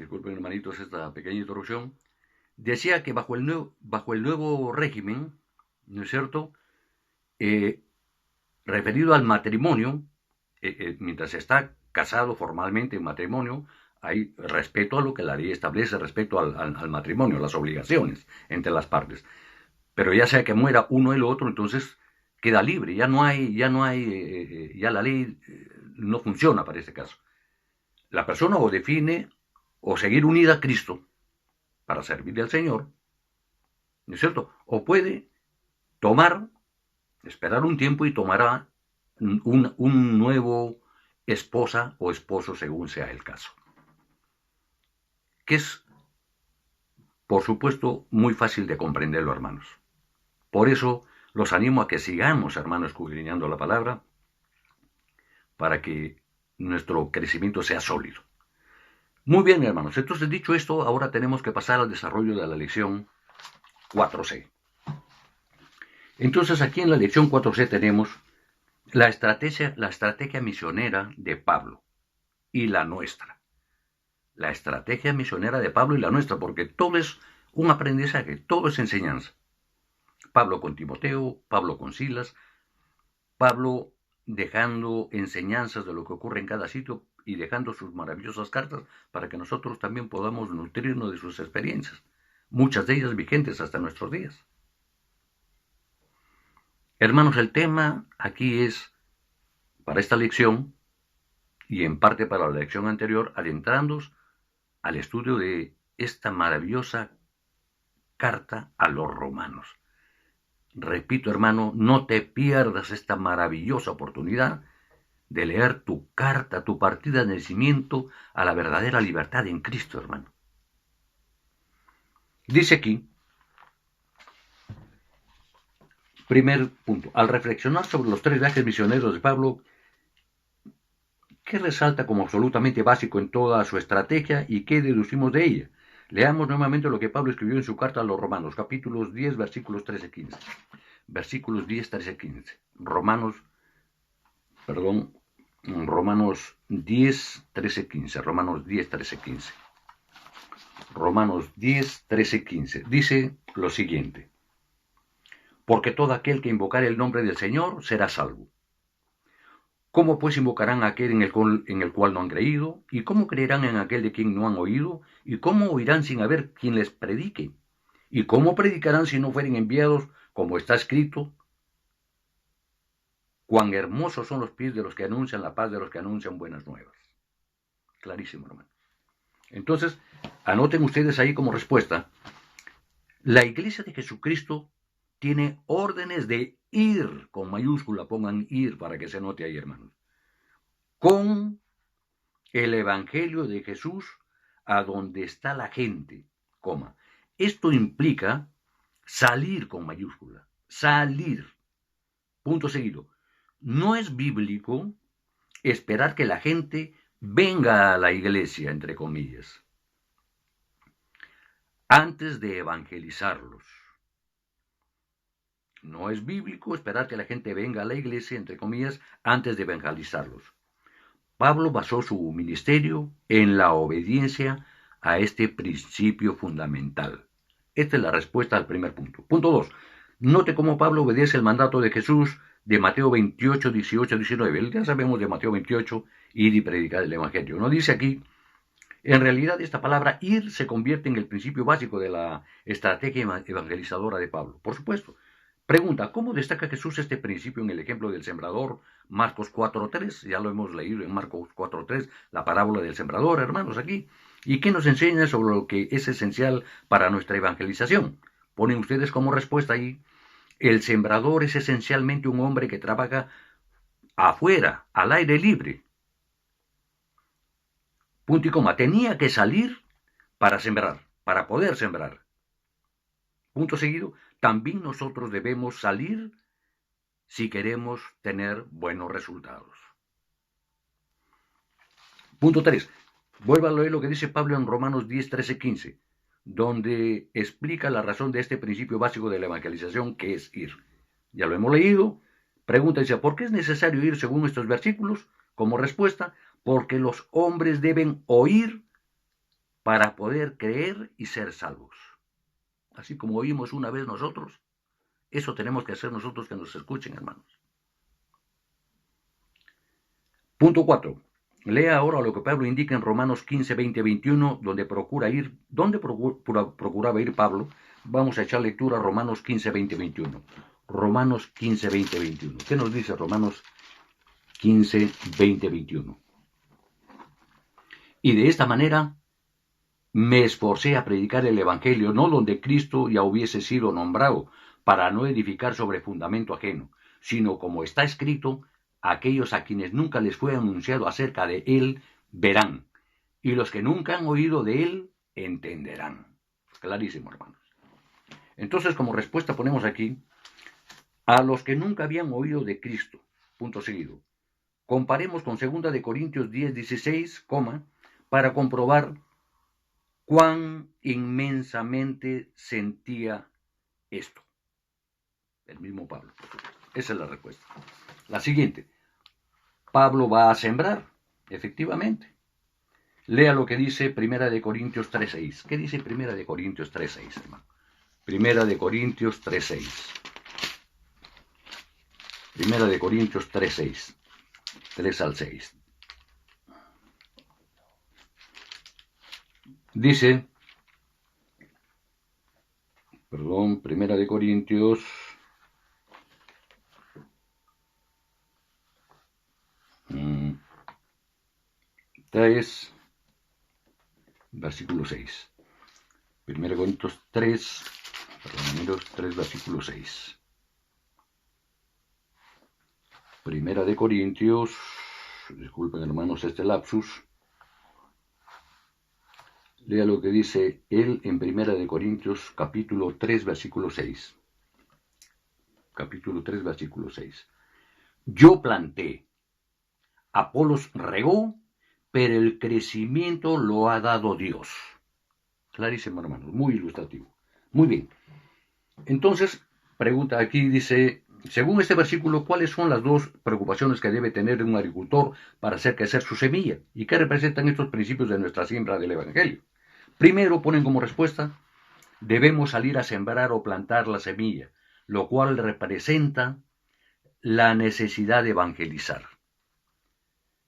disculpen hermanitos esta pequeña introducción, decía que bajo el nuevo régimen, ¿no es cierto?, eh, referido al matrimonio, mientras se está casado formalmente en matrimonio, hay respeto a lo que la ley establece respecto al matrimonio, las obligaciones entre las partes. Pero ya sea que muera uno y el otro, entonces queda libre, ya la ley no funciona para este caso. La persona o define o seguir unida a Cristo para servirle al Señor, ¿no es cierto? O puede tomar, esperar un tiempo y tomará un nuevo esposa o esposo según sea el caso. Que es, por supuesto, muy fácil de comprenderlo, hermanos. Por eso los animo a que sigamos, hermanos, escudriñando la palabra para que nuestro crecimiento sea sólido. Muy bien, hermanos. Entonces, dicho esto, ahora tenemos que pasar al desarrollo de la lección 4C. Entonces, aquí en la lección 4C tenemos la estrategia misionera de Pablo y la nuestra. La estrategia misionera de Pablo y la nuestra, porque todo es un aprendizaje, todo es enseñanza. Pablo con Timoteo, Pablo con Silas, Pablo dejando enseñanzas de lo que ocurre en cada sitio y dejando sus maravillosas cartas para que nosotros también podamos nutrirnos de sus experiencias, muchas de ellas vigentes hasta nuestros días. Hermanos, el tema aquí es, para esta lección, y en parte para la lección anterior, adentrándonos al estudio de esta maravillosa carta a los romanos. Repito, hermano, no te pierdas esta maravillosa oportunidad de leer tu carta, tu partida de nacimiento a la verdadera libertad en Cristo, hermano. Dice aquí, primer punto, al reflexionar sobre los 3 viajes misioneros de Pablo, ¿qué resalta como absolutamente básico en toda su estrategia y qué deducimos de ella? Leamos nuevamente lo que Pablo escribió en su carta a los romanos, capítulos 10, versículos 13-15. Versículos 10, 13-15. Romanos 10, 13-15. Romanos 10, 13-15. Romanos 10, 13-15. Dice lo siguiente. Porque todo aquel que invocare el nombre del Señor será salvo. ¿Cómo pues invocarán a aquel en el cual no han creído? ¿Y cómo creerán en aquel de quien no han oído? ¿Y cómo oirán sin haber quien les predique? ¿Y cómo predicarán si no fueren enviados? Como está escrito, cuán hermosos son los pies de los que anuncian la paz, de los que anuncian buenas nuevas. Clarísimo, hermano. Entonces, anoten ustedes ahí como respuesta, la Iglesia de Jesucristo tiene órdenes de ir, con mayúscula, pongan ir para que se note ahí, hermanos, con el Evangelio de Jesús a donde está la gente, coma. Esto implica salir con mayúscula, salir, punto seguido. No es bíblico esperar que la gente venga a la iglesia, entre comillas, antes de evangelizarlos. No es bíblico esperar que la gente venga a la iglesia, entre comillas, antes de evangelizarlos. Pablo basó su ministerio en la obediencia a este principio fundamental. Esta es la respuesta al primer punto. Punto 2. Note cómo Pablo obedece el mandato de Jesús de Mateo 28, 18, 19. Ya sabemos de Mateo 28, ir y predicar el Evangelio. No dice aquí, en realidad esta palabra ir se convierte en el principio básico de la estrategia evangelizadora de Pablo. Por supuesto. Pregunta, ¿cómo destaca Jesús este principio en el ejemplo del sembrador? Marcos 4.3, ya lo hemos leído en Marcos 4.3, la parábola del sembrador, hermanos, aquí. ¿Y qué nos enseña sobre lo que es esencial para nuestra evangelización? Ponen ustedes como respuesta ahí, el sembrador es esencialmente un hombre que trabaja afuera, al aire libre. Punto y coma, tenía que salir para sembrar, para poder sembrar. Punto seguido, también nosotros debemos salir si queremos tener buenos resultados. Punto 3. Vuelva a leer lo que dice Pablo en Romanos 10, 13, 15, donde explica la razón de este principio básico de la evangelización, que es ir. Ya lo hemos leído. Pregunta, dice, ¿por qué es necesario ir según estos versículos? Como respuesta, porque los hombres deben oír para poder creer y ser salvos. Así como oímos una vez nosotros, eso tenemos que hacer nosotros que nos escuchen, hermanos. Punto 4. Lea ahora lo que Pablo indica en Romanos 15, 20, 21, donde procuraba ir Pablo. Vamos a echar lectura a Romanos 15, 20, 21. Romanos 15, 20, 21. ¿Qué nos dice Romanos 15, 20, 21? Y de esta manera me esforcé a predicar el Evangelio, no donde Cristo ya hubiese sido nombrado, para no edificar sobre fundamento ajeno, sino como está escrito, aquellos a quienes nunca les fue anunciado acerca de él, verán, y los que nunca han oído de él, entenderán. Clarísimo, hermanos. Entonces, como respuesta ponemos aquí, a los que nunca habían oído de Cristo, punto seguido. Comparemos con 2 Corintios 10, 16, para comprobar cuán inmensamente sentía esto. El mismo Pablo. Esa es la respuesta. La siguiente. Pablo va a sembrar, efectivamente. Lea lo que dice 1 Corintios 3:6. ¿Qué dice 1 Corintios 3:6, hermano? 1 Corintios 3:6. 1 Corintios 3:6. 3 al 6. Dice, 1 Corintios 3, versículo 6. 1 Corintios 3, versículo 6. 1 Corintios, disculpen hermanos este lapsus, lea lo que dice él en 1 Corintios capítulo 3, versículo 6. Capítulo 3, versículo 6. Yo planté, Apolos regó, pero el crecimiento lo ha dado Dios. Clarísimo, hermanos, muy ilustrativo. Muy bien. Entonces, pregunta aquí, dice, según este versículo, ¿cuáles son las dos preocupaciones que debe tener un agricultor para hacer crecer su semilla? ¿Y qué representan estos principios de nuestra siembra del Evangelio? Primero, ponen como respuesta, debemos salir a sembrar o plantar la semilla, lo cual representa la necesidad de evangelizar.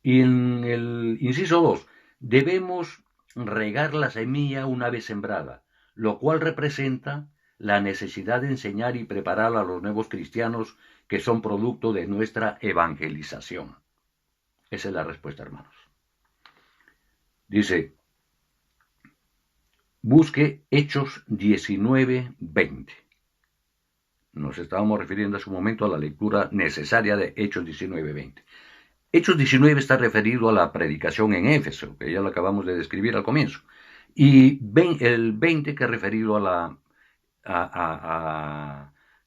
Y en el inciso 2, debemos regar la semilla una vez sembrada, lo cual representa la necesidad de enseñar y preparar a los nuevos cristianos que son producto de nuestra evangelización. Esa es la respuesta, hermanos. Dice, busque Hechos 19:20. Nos estábamos refiriendo a su momento a la lectura necesaria de Hechos 19:20. Hechos 19 está referido a la predicación en Éfeso, que ya lo acabamos de describir al comienzo. Y el 20 que es referido a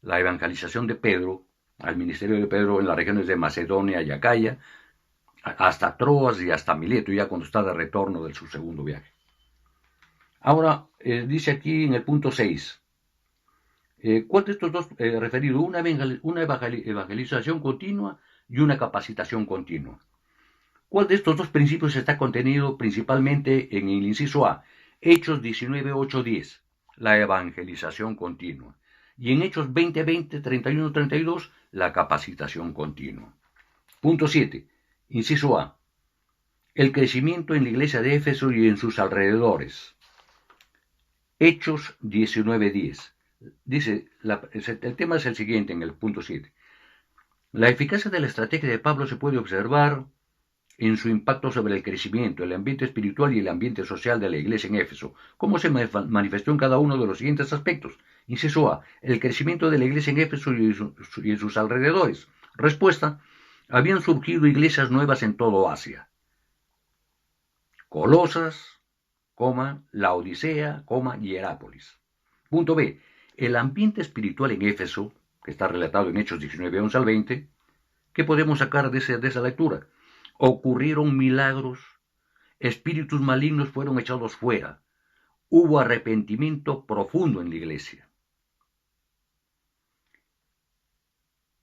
la evangelización de Pedro, al ministerio de Pedro en las regiones de Macedonia y Acaya, hasta Troas y hasta Mileto, ya cuando está de retorno de su segundo viaje. Ahora, dice aquí en el punto 6, ¿cuál de estos dos referido? Una evangelización continua y una capacitación continua. ¿Cuál de estos dos principios está contenido principalmente en el inciso A? Hechos 19, 8, 10, la evangelización continua. Y en Hechos 20, 20, 31, 32, la capacitación continua. Punto 7, inciso A, el crecimiento en la iglesia de Éfeso y en sus alrededores. Hechos 19, 10. Dice, el tema es el siguiente en el punto 7. La eficacia de la estrategia de Pablo se puede observar en su impacto sobre el crecimiento, el ambiente espiritual y el ambiente social de la iglesia en Éfeso. ¿Cómo se manifestó en cada uno de los siguientes aspectos? Inciso A, el crecimiento de la iglesia en Éfeso y en sus alrededores. Respuesta, habían surgido iglesias nuevas en todo Asia. Colosas, Laodicea, Hierápolis. Punto B, el ambiente espiritual en Éfeso, que está relatado en Hechos 19, 11 al 20, ¿qué podemos sacar de esa lectura? Ocurrieron milagros, espíritus malignos fueron echados fuera, hubo arrepentimiento profundo en la iglesia.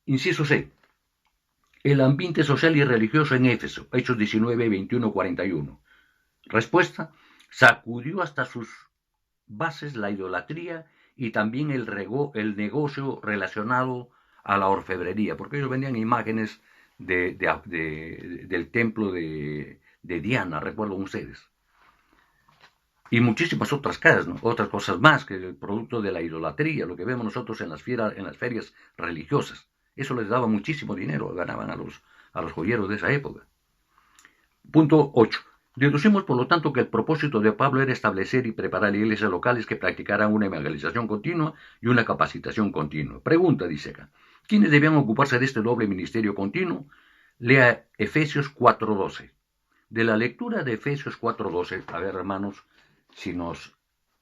Inciso C, el ambiente social y religioso en Éfeso, Hechos 19, 21, 41. Respuesta, sacudió hasta sus bases la idolatría y también el negocio relacionado a la orfebrería, porque ellos vendían imágenes del templo de Diana, recuerdo ustedes. Y muchísimas otras cosas, ¿no? Otras cosas más que el producto de la idolatría, lo que vemos nosotros en las ferias religiosas. Eso les daba muchísimo dinero, ganaban a los joyeros de esa época. Punto 8. Deducimos, por lo tanto, que el propósito de Pablo era establecer y preparar iglesias locales que practicaran una evangelización continua y una capacitación continua. Pregunta, dice acá, ¿quiénes debían ocuparse de este doble ministerio continuo? Lea Efesios 4:12. De la lectura de Efesios 4:12, a ver, hermanos, si nos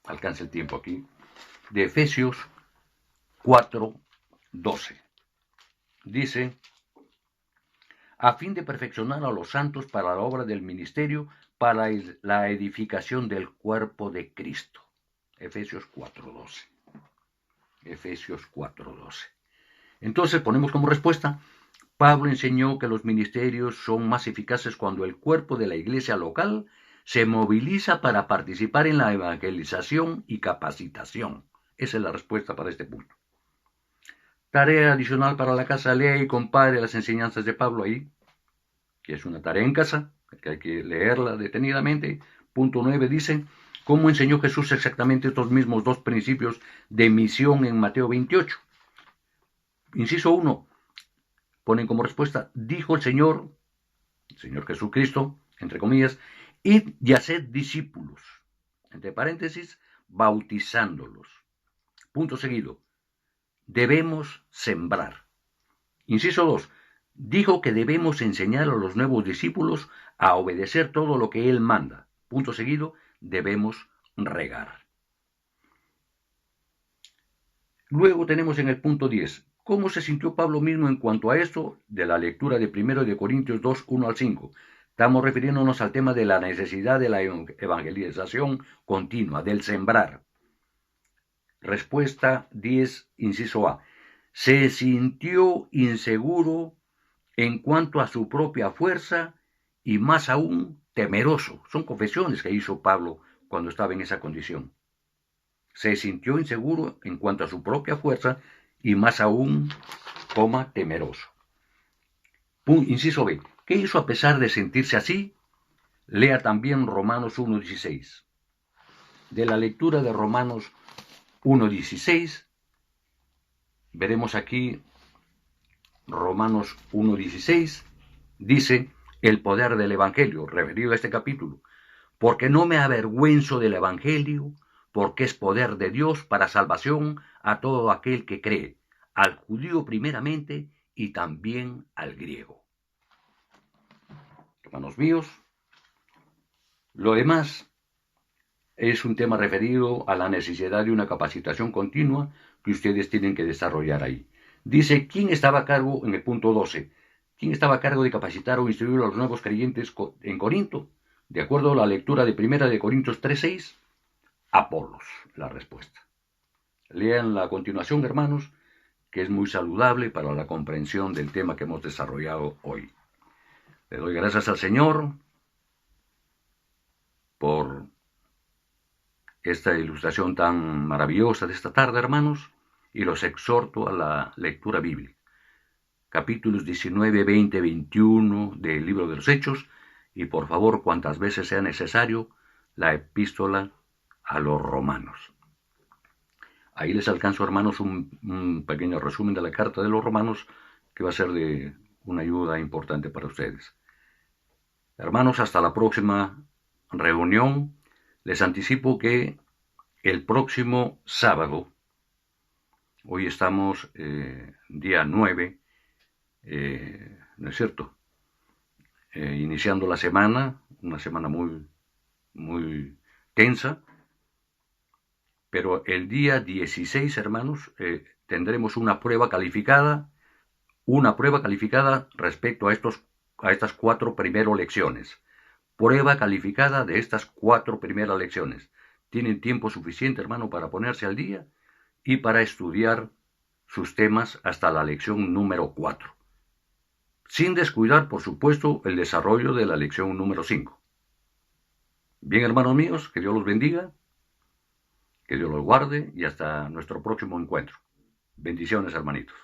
alcanza el tiempo aquí, de Efesios 4:12. Dice, a fin de perfeccionar a los santos para la obra del ministerio, para la edificación del cuerpo de Cristo. Efesios 4:12. Efesios 4:12. Entonces ponemos como respuesta, Pablo enseñó que los ministerios son más eficaces cuando el cuerpo de la iglesia local se moviliza para participar en la evangelización y capacitación. Esa es la respuesta para este punto. Tarea adicional para la casa, lea y compare las enseñanzas de Pablo ahí, que es una tarea en casa, que hay que leerla detenidamente. Punto 9 dice, ¿cómo enseñó Jesús exactamente estos mismos dos principios de misión en Mateo 28? Inciso 1, ponen como respuesta, dijo el Señor Jesucristo, entre comillas, id y haced discípulos, entre paréntesis, bautizándolos. Punto seguido, debemos sembrar. Inciso 2, dijo que debemos enseñar a los nuevos discípulos a obedecer todo lo que Él manda. Punto seguido, debemos regar. Luego tenemos en el punto 10, ¿cómo se sintió Pablo mismo en cuanto a esto? De la lectura de 1 de Corintios 2, 1 al 5. Estamos refiriéndonos al tema de la necesidad de la evangelización continua, del sembrar. Respuesta 10, inciso A. Se sintió inseguro en cuanto a su propia fuerza y más aún temeroso. Son confesiones que hizo Pablo cuando estaba en esa condición. Se sintió inseguro en cuanto a su propia fuerza y más aún, temeroso. Inciso B. ¿Qué hizo a pesar de sentirse así? Lea también Romanos 1:16. De la lectura de Romanos 1:16, veremos aquí Romanos 1:16, dice el poder del Evangelio, referido a este capítulo. Porque no me avergüenzo del Evangelio, porque es poder de Dios para salvación a todo aquel que cree, al judío primeramente y también al griego. Hermanos míos, lo demás es un tema referido a la necesidad de una capacitación continua que ustedes tienen que desarrollar ahí. Dice, ¿quién estaba a cargo, en el punto 12, quién estaba a cargo de capacitar o instruir a los nuevos creyentes en Corinto? De acuerdo a la lectura de 1 de Corintios 3:6, Apolos, la respuesta. Lean la continuación, hermanos, que es muy saludable para la comprensión del tema que hemos desarrollado hoy. Le doy gracias al Señor por esta ilustración tan maravillosa de esta tarde, hermanos, y los exhorto a la lectura bíblica. Capítulos 19, 20, 21 del libro de los Hechos, y por favor, cuantas veces sea necesario, la epístola a los Romanos. Ahí les alcanzo, hermanos, un pequeño resumen de la carta de los Romanos que va a ser de una ayuda importante para ustedes. Hermanos, hasta la próxima reunión. Les anticipo que el próximo sábado, hoy estamos día 9, ¿no es cierto? Iniciando la semana, una semana muy tensa, pero el día 16, hermanos, tendremos una prueba calificada respecto a estas 4 primeras lecciones. Prueba calificada de estas 4 primeras lecciones. Tienen tiempo suficiente, hermano, para ponerse al día y para estudiar sus temas hasta la lección número 4. Sin descuidar, por supuesto, el desarrollo de la lección número 5. Bien, hermanos míos, que Dios los bendiga, que Dios los guarde y hasta nuestro próximo encuentro. Bendiciones, hermanitos.